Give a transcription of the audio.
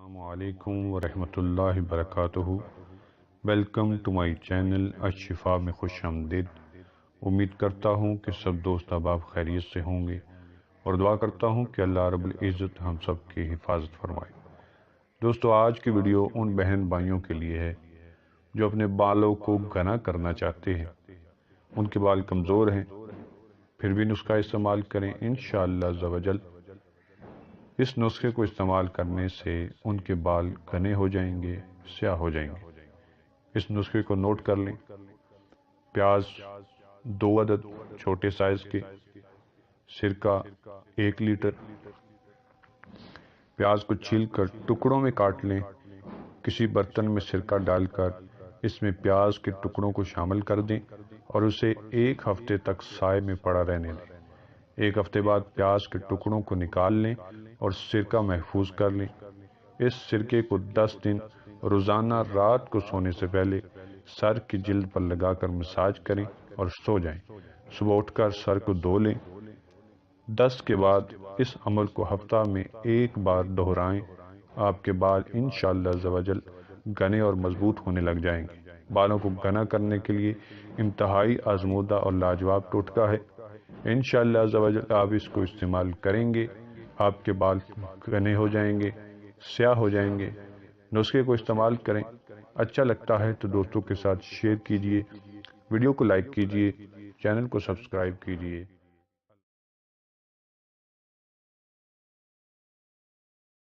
السلام علیکم ورحمۃ اللہ وبرکاتہ۔ Welcome to my channel Alshifa میں خوش آمدید۔ امید کرتا ہوں کہ سب دوست احباب خیریت سے ہوں گے اور دعا کرتا ہوں کہ اللہ رب العزت ہم سب کی حفاظت فرمائے۔ دوستو، آج کی ویڈیو ان بہن بھائیوں کے لیے ہے جو اپنے بالوں کو گھنا کرنا چاہتے ہیں۔ ان کے بال کمزور ہیں، پھر بھی نسخہ استعمال کریں، انشاءاللہ عز و جل اس نسخے کو استعمال کرنے سے ان کے بال گھنے ہو جائیں گے، سیاہ ہو جائیں گے۔ اس نسخے کو نوٹ کر لیں۔ پیاز 2 عدد چھوٹے سائز کے، سرکہ 1 لیٹر۔ پیاز کو چھیل کر ٹکڑوں میں کاٹ لیں۔ کسی برتن میں سرکہ ڈال کر اس میں پیاز کے ٹکڑوں کو شامل کر دیں اور اسے 1 ہفتے تک سائے میں پڑا رہنے دیں۔ 1 ہفتے بعد پیاز کے ٹکڑوں کو نکال لیں اور سرکہ محفوظ کر لیں۔ اس سرکے کو 10 دن روزانہ رات کو سونے سے پہلے سر کی جلد پر لگا کر مساج کریں اور سو جائیں۔ صبح اٹھ کر سر کو دھو لیں۔ 10 کے بعد اس عمل کو ہفتہ میں 1 بار دہرائیں۔ آپ کے بال انشاءاللہ عز و جل گھنے اور مضبوط ہونے لگ جائیں گے۔ بالوں کو گھنا کرنے کے لیے انتہائی آزمودہ اور لاجواب ٹوٹکا ہے۔ انشاءاللہ عز و جل آپ اس کو استعمال کریں گے، آپ کے بال گھنے ہو جائیں گے، سیاہ ہو جائیں گے۔ نسخے کو استعمال کریں۔ اچھا لگتا ہے تو دوستوں کے ساتھ شیئر کیجئے، ویڈیو کو لائک کیجئے، چینل کو سبسکرائب کیجئے۔